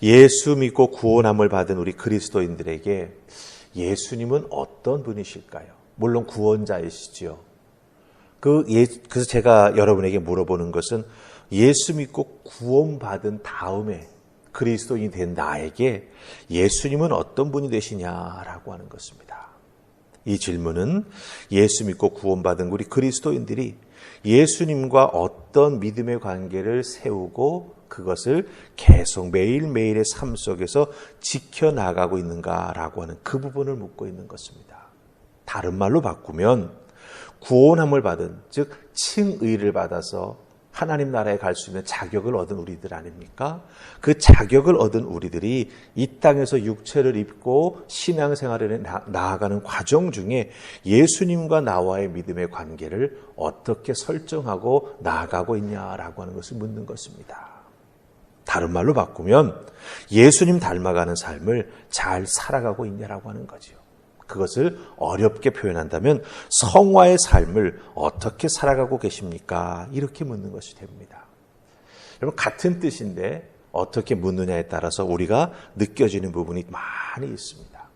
예수 믿고 구원함을 받은 우리 그리스도인들에게 예수님은 어떤 분이실까요? 물론 구원자이시지요. 그래서 제가 여러분에게 물어보는 것은 예수 믿고 구원받은 다음에 그리스도인이 된 나에게 예수님은 어떤 분이 되시냐라고 하는 것입니다. 이 질문은 예수 믿고 구원받은 우리 그리스도인들이 예수님과 어떤 믿음의 관계를 세우고 그것을 계속 매일매일의 삶 속에서 지켜나가고 있는가라고 하는 그 부분을 묻고 있는 것입니다. 다른 말로 바꾸면 구원함을 받은, 즉 칭의를 받아서 하나님 나라에 갈 수 있는 자격을 얻은 우리들 아닙니까? 그 자격을 얻은 우리들이 이 땅에서 육체를 입고 신앙생활에 나아가는 과정 중에 예수님과 나와의 믿음의 관계를 어떻게 설정하고 나아가고 있냐라고 하는 것을 묻는 것입니다. 다른 말로 바꾸면 예수님 닮아가는 삶을 잘 살아가고 있냐라고 하는 거죠. 그것을 어렵게 표현한다면 성화의 삶을 어떻게 살아가고 계십니까? 이렇게 묻는 것이 됩니다. 여러분, 같은 뜻인데 어떻게 묻느냐에 따라서 우리가 느껴지는 부분이 많이 있습니다.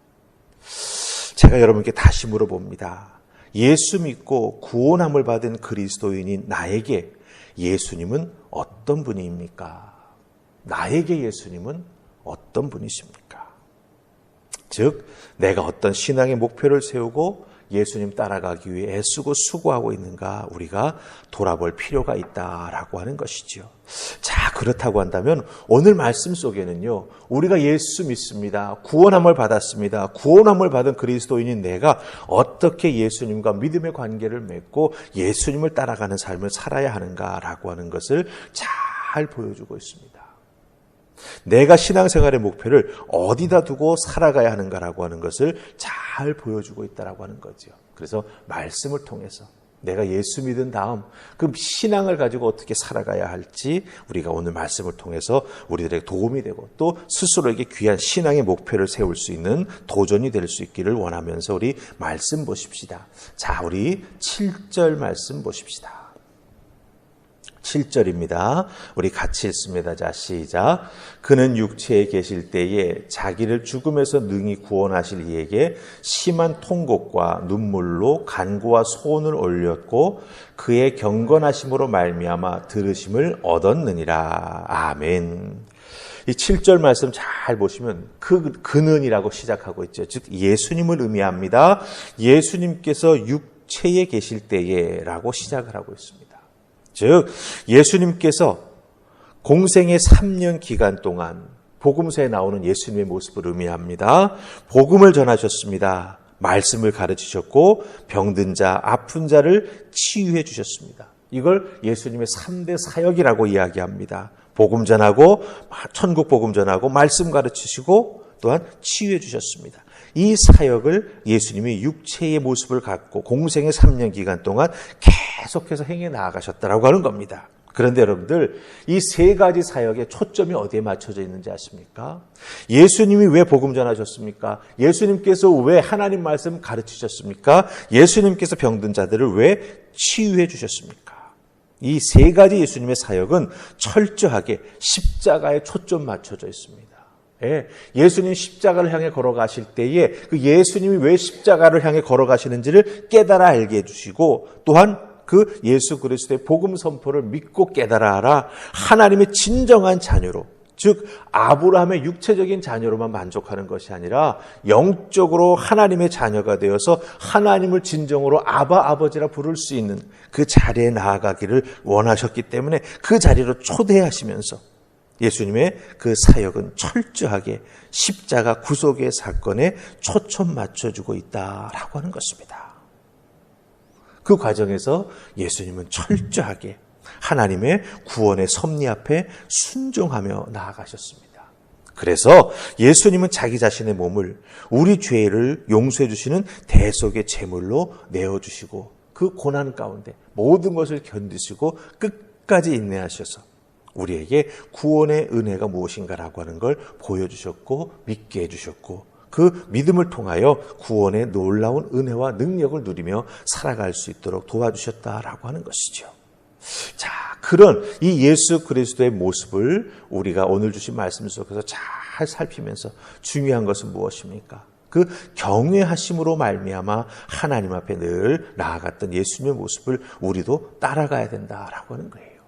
제가 여러분께 다시 물어봅니다. 예수 믿고 구원함을 받은 그리스도인인 나에게 예수님은 어떤 분입니까? 나에게 예수님은 어떤 분이십니까? 즉, 내가 어떤 신앙의 목표를 세우고 예수님 따라가기 위해 애쓰고 수고하고 있는가 우리가 돌아볼 필요가 있다라고 하는 것이지요. 자, 그렇다고 한다면 오늘 말씀 속에는요, 우리가 예수 믿습니다. 구원함을 받았습니다. 구원함을 받은 그리스도인인 내가 어떻게 예수님과 믿음의 관계를 맺고 예수님을 따라가는 삶을 살아야 하는가라고 하는 것을 잘 보여주고 있습니다. 내가 신앙생활의 목표를 어디다 두고 살아가야 하는가라고 하는 것을 잘 보여주고 있다라고 하는 거죠. 그래서 말씀을 통해서 내가 예수 믿은 다음 그 신앙을 가지고 어떻게 살아가야 할지 우리가 오늘 말씀을 통해서 우리들에게 도움이 되고 또 스스로에게 귀한 신앙의 목표를 세울 수 있는 도전이 될 수 있기를 원하면서 우리 말씀 보십시다. 자, 우리 7절 말씀 보십시다. 7절입니다. 우리 같이 읽습니다. 자, 시작. 그는 육체에 계실 때에 자기를 죽음에서 능히 구원하실 이에게 심한 통곡과 눈물로 간구와 소원을 올렸고 그의 경건하심으로 말미암아 들으심을 얻었느니라. 아멘. 이 7절 말씀 잘 보시면 그는이라고 시작하고 있죠. 즉 예수님을 의미합니다. 예수님께서 육체에 계실 때에 라고 시작을 하고 있습니다. 즉 예수님께서 공생의 3년 기간 동안 복음서에 나오는 예수님의 모습을 의미합니다. 복음을 전하셨습니다. 말씀을 가르치셨고 병든 자, 아픈 자를 치유해 주셨습니다. 이걸 예수님의 3대 사역이라고 이야기합니다. 복음 전하고 천국 복음 전하고 말씀 가르치시고 또한 치유해 주셨습니다. 이 사역을 예수님이 육체의 모습을 갖고 공생의 3년 기간 동안 계속해서 행해 나아가셨다라고 하는 겁니다. 그런데 여러분들, 이 세 가지 사역의 초점이 어디에 맞춰져 있는지 아십니까? 예수님이 왜 복음 전하셨습니까? 예수님께서 왜 하나님 말씀 가르치셨습니까? 예수님께서 병든 자들을 왜 치유해 주셨습니까? 이 세 가지 예수님의 사역은 철저하게 십자가에 초점 맞춰져 있습니다. 예수님 십자가를 향해 걸어가실 때에 그 예수님이 왜 십자가를 향해 걸어가시는지를 깨달아 알게 해주시고 또한 그 예수 그리스도의 복음 선포를 믿고 깨달아 알아 하나님의 진정한 자녀로, 즉 아브라함의 육체적인 자녀로만 만족하는 것이 아니라 영적으로 하나님의 자녀가 되어서 하나님을 진정으로 아버지라 부를 수 있는 그 자리에 나아가기를 원하셨기 때문에 그 자리로 초대하시면서 예수님의 그 사역은 철저하게 십자가 구속의 사건에 초점 맞춰주고 있다라고 하는 것입니다. 그 과정에서 예수님은 철저하게 하나님의 구원의 섭리 앞에 순종하며 나아가셨습니다. 그래서 예수님은 자기 자신의 몸을 우리 죄를 용서해 주시는 대속의 제물로 내어주시고 그 고난 가운데 모든 것을 견디시고 끝까지 인내하셔서 우리에게 구원의 은혜가 무엇인가라고 하는 걸 보여주셨고 믿게 해주셨고 그 믿음을 통하여 구원의 놀라운 은혜와 능력을 누리며 살아갈 수 있도록 도와주셨다라고 하는 것이죠. 자, 그런 이 예수 그리스도의 모습을 우리가 오늘 주신 말씀 속에서 잘 살피면서 중요한 것은 무엇입니까? 그 경외하심으로 말미암아 하나님 앞에 늘 나아갔던 예수님의 모습을 우리도 따라가야 된다라고 하는 거예요.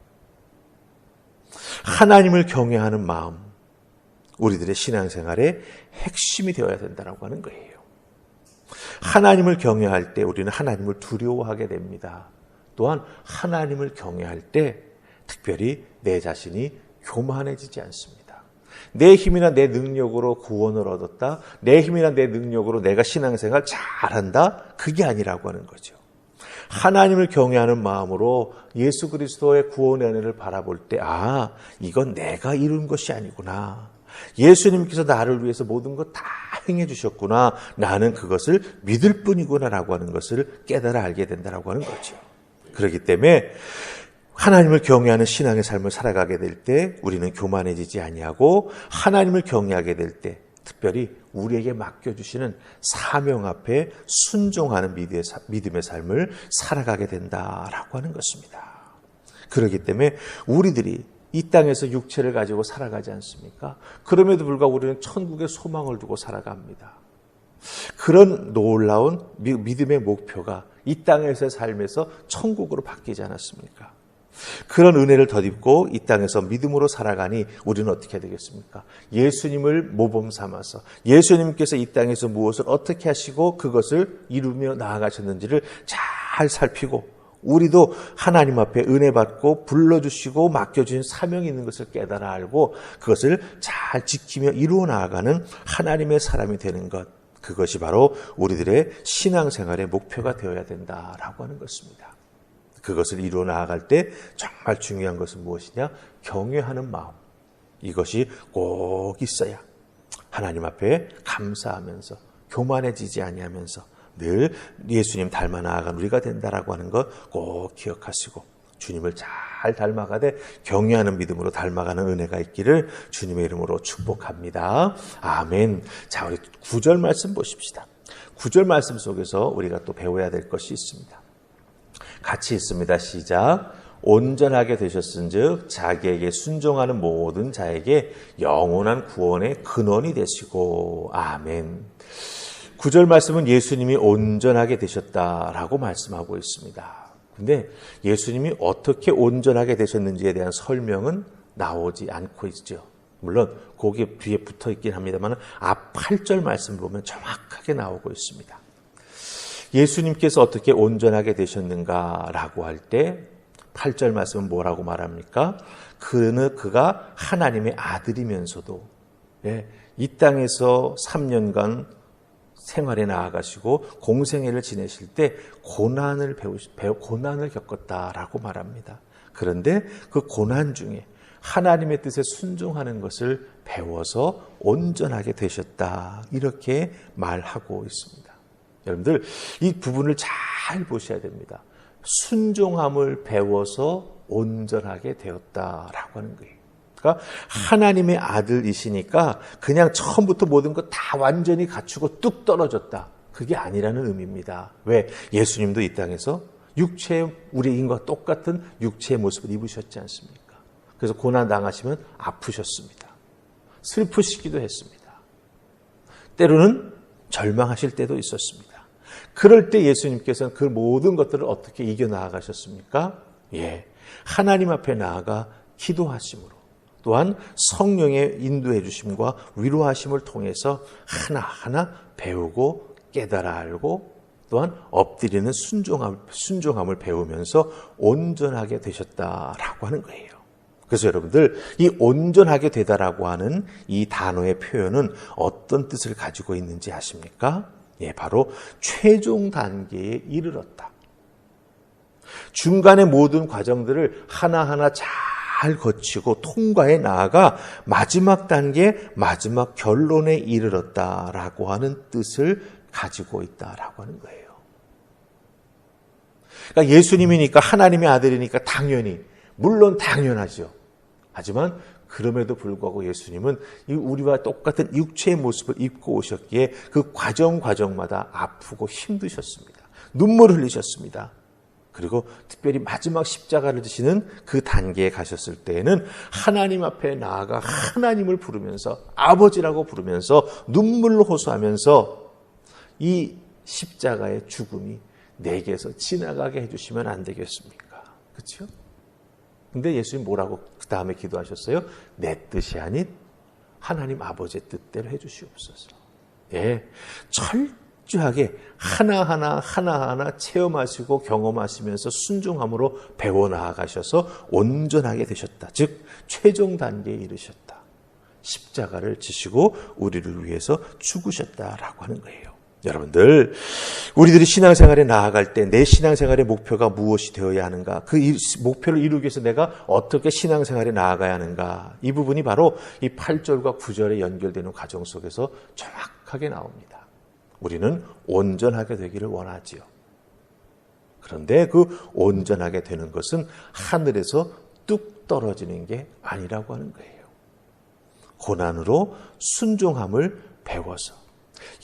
하나님을 경외하는 마음, 우리들의 신앙생활의 핵심이 되어야 된다라고 하는 거예요. 하나님을 경외할 때 우리는 하나님을 두려워하게 됩니다. 또한 하나님을 경외할 때 특별히 내 자신이 교만해지지 않습니다. 내 힘이나 내 능력으로 구원을 얻었다, 내 힘이나 내 능력으로 내가 신앙생활 잘한다, 그게 아니라고 하는 거죠. 하나님을 경외하는 마음으로 예수 그리스도의 구원의 은혜를 바라볼 때, 아, 이건 내가 이룬 것이 아니구나. 예수님께서 나를 위해서 모든 것 다 행해 주셨구나. 나는 그것을 믿을 뿐이구나라고 하는 것을 깨달아 알게 된다라고 하는 거죠. 그렇기 때문에 하나님을 경외하는 신앙의 삶을 살아가게 될 때 우리는 교만해지지 아니하고, 하나님을 경외하게 될 때 특별히 우리에게 맡겨주시는 사명 앞에 순종하는 믿음의 삶을 살아가게 된다라고 하는 것입니다. 그렇기 때문에 우리들이 이 땅에서 육체를 가지고 살아가지 않습니까? 그럼에도 불구하고 우리는 천국의 소망을 두고 살아갑니다. 그런 놀라운 믿음의 목표가 이 땅에서의 삶에서 천국으로 바뀌지 않았습니까? 그런 은혜를 덧입고 이 땅에서 믿음으로 살아가니 우리는 어떻게 되겠습니까? 예수님을 모범 삼아서 예수님께서 이 땅에서 무엇을 어떻게 하시고 그것을 이루며 나아가셨는지를 잘 살피고, 우리도 하나님 앞에 은혜 받고 불러주시고 맡겨주신 사명이 있는 것을 깨달아 알고 그것을 잘 지키며 이루어 나아가는 하나님의 사람이 되는 것, 그것이 바로 우리들의 신앙생활의 목표가 되어야 된다라고 하는 것입니다. 그것을 이루어 나아갈 때 정말 중요한 것은 무엇이냐? 경외하는 마음. 이것이 꼭 있어야 하나님 앞에 감사하면서 교만해지지 아니하면서 늘 예수님 닮아 나아간 우리가 된다라고 하는 것 꼭 기억하시고, 주님을 잘 닮아가되 경외하는 믿음으로 닮아가는 은혜가 있기를 주님의 이름으로 축복합니다. 아멘. 자, 우리 9절 말씀 보십시다. 9절 말씀 속에서 우리가 또 배워야 될 것이 있습니다. 같이 있습니다. 시작. 온전하게 되셨은즉 자기에게 순종하는 모든 자에게 영원한 구원의 근원이 되시고. 아멘. 9절 말씀은 예수님이 온전하게 되셨다라고 말씀하고 있습니다. 근데 예수님이 어떻게 온전하게 되셨는지에 대한 설명은 나오지 않고 있죠. 물론 거기에 뒤에 붙어 있긴 합니다만 앞 8절 말씀을 보면 정확하게 나오고 있습니다. 예수님께서 어떻게 온전하게 되셨는가라고 할 때 8절 말씀은 뭐라고 말합니까? 그가 하나님의 아들이면서도 이 땅에서 3년간 생활에 나아가시고 공생애를 지내실 때 고난을 겪었다라고 말합니다. 그런데 그 고난 중에 하나님의 뜻에 순종하는 것을 배워서 온전하게 되셨다, 이렇게 말하고 있습니다. 여러분들 이 부분을 잘 보셔야 됩니다. 순종함을 배워서 온전하게 되었다라고 하는 거예요. 그러니까 하나님의 아들이시니까 그냥 처음부터 모든 것 다 완전히 갖추고 뚝 떨어졌다, 그게 아니라는 의미입니다. 왜? 예수님도 이 땅에서 육체의 우리인과 똑같은 육체의 모습을 입으셨지 않습니까? 그래서 고난 당하시면 아프셨습니다. 슬프시기도 했습니다. 때로는 절망하실 때도 있었습니다. 그럴 때 예수님께서는 그 모든 것들을 어떻게 이겨나가셨습니까? 하나님 앞에 나아가 기도하심으로, 또한 성령의 인도해 주심과 위로하심을 통해서 하나하나 배우고 깨달아 알고, 또한 엎드리는 순종함을 배우면서 온전하게 되셨다라고 하는 거예요. 그래서 여러분들, 이 온전하게 되다라고 하는 이 단어의 표현은 어떤 뜻을 가지고 있는지 아십니까? 바로 최종 단계에 이르렀다. 중간의 모든 과정들을 하나하나 잘 거치고 통과해 나아가 마지막 단계, 마지막 결론에 이르렀다라고 하는 뜻을 가지고 있다라고 하는 거예요. 그러니까 예수님이니까, 하나님의 아들이니까 당연히, 물론 당연하죠. 하지만 그럼에도 불구하고 예수님은 우리와 똑같은 육체의 모습을 입고 오셨기에 그 과정마다 아프고 힘드셨습니다. 눈물을 흘리셨습니다. 그리고 특별히 마지막 십자가를 지시는 그 단계에 가셨을 때에는 하나님 앞에 나아가 하나님을 부르면서 아버지라고 부르면서 눈물로 호소하면서 이 십자가의 죽음이 내게서 지나가게 해주시면 안 되겠습니까? 그렇죠? 근데 예수님 뭐라고 그 다음에 기도하셨어요? 내 뜻이 아닌 하나님 아버지의 뜻대로 해주시옵소서. 예, 철저하게 하나하나 체험하시고 경험하시면서 순종함으로 배워나가셔서 온전하게 되셨다. 즉 최종 단계에 이르셨다. 십자가를 지시고 우리를 위해서 죽으셨다라고 하는 거예요. 여러분들, 우리들이 신앙생활에 나아갈 때 내 신앙생활의 목표가 무엇이 되어야 하는가, 그 목표를 이루기 위해서 내가 어떻게 신앙생활에 나아가야 하는가, 이 부분이 바로 이 8절과 9절에 연결되는 과정 속에서 정확하게 나옵니다. 우리는 온전하게 되기를 원하지요. 그런데 그 온전하게 되는 것은 하늘에서 뚝 떨어지는 게 아니라고 하는 거예요. 고난으로 순종함을 배워서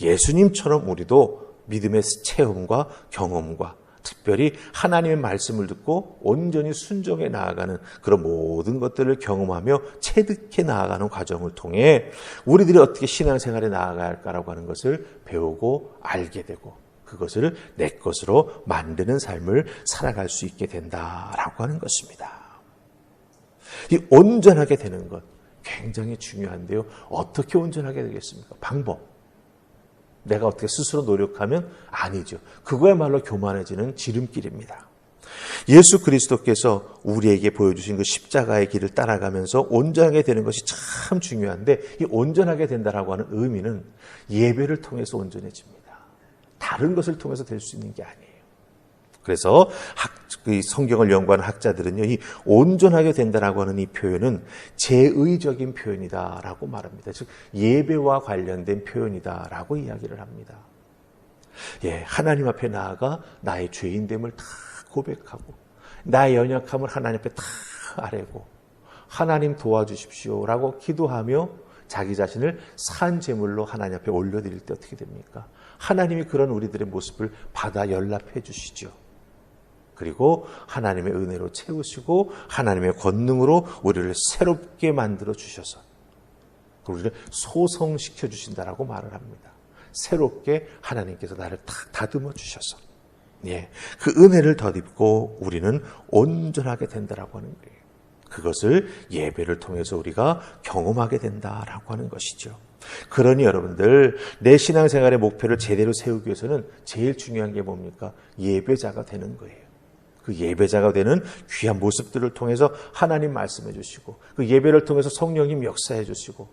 예수님처럼 우리도 믿음의 체험과 경험과 특별히 하나님의 말씀을 듣고 온전히 순종해 나아가는 그런 모든 것들을 경험하며 체득해 나아가는 과정을 통해 우리들이 어떻게 신앙생활에 나아가야 할까라고 하는 것을 배우고 알게 되고 그것을 내 것으로 만드는 삶을 살아갈 수 있게 된다라고 하는 것입니다. 이 온전하게 되는 것 굉장히 중요한데요. 어떻게 온전하게 되겠습니까? 방법. 내가 어떻게 스스로 노력하면 아니죠. 그거야말로 교만해지는 지름길입니다. 예수 그리스도께서 우리에게 보여주신 그 십자가의 길을 따라가면서 온전하게 되는 것이 참 중요한데 이 온전하게 된다라고 하는 의미는 예배를 통해서 온전해집니다. 다른 것을 통해서 될 수 있는 게 아니에요. 그래서 성경을 연구하는 학자들은요, 이 온전하게 된다라고 하는 이 표현은 제의적인 표현이다라고 말합니다. 즉 예배와 관련된 표현이다라고 이야기를 합니다. 예, 하나님 앞에 나아가 나의 죄인됨을 다 고백하고 나의 연약함을 하나님 앞에 다 아뢰고 하나님 도와주십시오라고 기도하며 자기 자신을 산 제물로 하나님 앞에 올려드릴 때 어떻게 됩니까? 하나님이 그런 우리들의 모습을 받아 연락해 주시죠. 그리고 하나님의 은혜로 채우시고 하나님의 권능으로 우리를 새롭게 만들어 주셔서 우리를 소성시켜 주신다라고 말을 합니다. 새롭게 하나님께서 나를 탁 다듬어 주셔서 예, 그 은혜를 덧입고 우리는 온전하게 된다라고 하는 거예요. 그것을 예배를 통해서 우리가 경험하게 된다라고 하는 것이죠. 그러니 여러분들 내 신앙생활의 목표를 제대로 세우기 위해서는 제일 중요한 게 뭡니까? 예배자가 되는 거예요. 그 예배자가 되는 귀한 모습들을 통해서 하나님 말씀해 주시고 그 예배를 통해서 성령님 역사해 주시고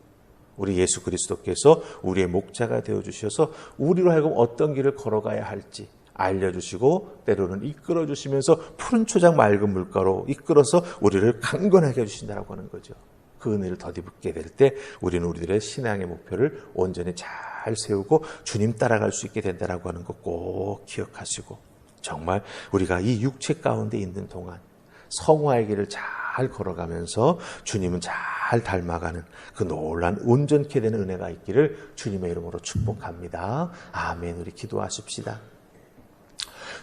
우리 예수 그리스도께서 우리의 목자가 되어 주셔서 우리로 하여금 어떤 길을 걸어가야 할지 알려주시고 때로는 이끌어 주시면서 푸른 초장 맑은 물가로 이끌어서 우리를 강건하게 해주신다고 하는 거죠. 그 은혜를 덧입게 될 때 우리는 우리들의 신앙의 목표를 온전히 잘 세우고 주님 따라갈 수 있게 된다고 하는 것 꼭 기억하시고 정말 우리가 이 육체 가운데 있는 동안 성화의 길을 잘 걸어가면서 주님은 잘 닮아가는 그 놀라운 온전케 되는 은혜가 있기를 주님의 이름으로 축복합니다. 아멘. 우리 기도하십시다.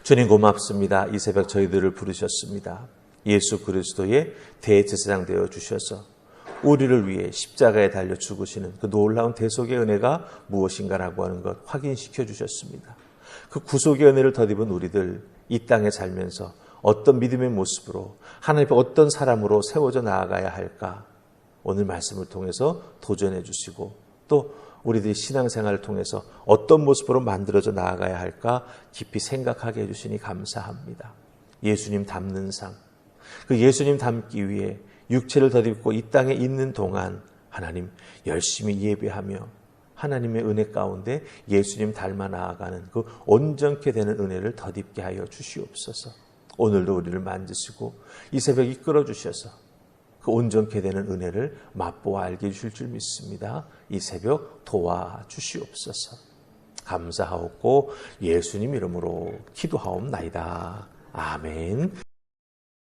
주님 고맙습니다. 이 새벽 저희들을 부르셨습니다. 예수 그리스도의 대제사장 되어 주셔서 우리를 위해 십자가에 달려 죽으시는 그 놀라운 대속의 은혜가 무엇인가라고 하는 것 확인시켜 주셨습니다. 그 구속의 은혜를 덧입은 우리들 이 땅에 살면서 어떤 믿음의 모습으로 하나님 앞에 어떤 사람으로 세워져 나아가야 할까 오늘 말씀을 통해서 도전해 주시고 또 우리들이 신앙생활을 통해서 어떤 모습으로 만들어져 나아가야 할까 깊이 생각하게 해주시니 감사합니다. 예수님 닮는 삶, 그 예수님 닮기 위해 육체를 덧입고 이 땅에 있는 동안 하나님 열심히 예배하며 하나님의 은혜 가운데 예수님 닮아 나아가는 그 온전케 되는 은혜를 덧입게 하여 주시옵소서. 오늘도 우리를 만지시고 이 새벽 이끌어 주셔서 그 온전케 되는 은혜를 맛보아 알게 해주실 줄 믿습니다. 이 새벽 도와주시옵소서. 감사하옵고 예수님 이름으로 기도하옵나이다. 아멘.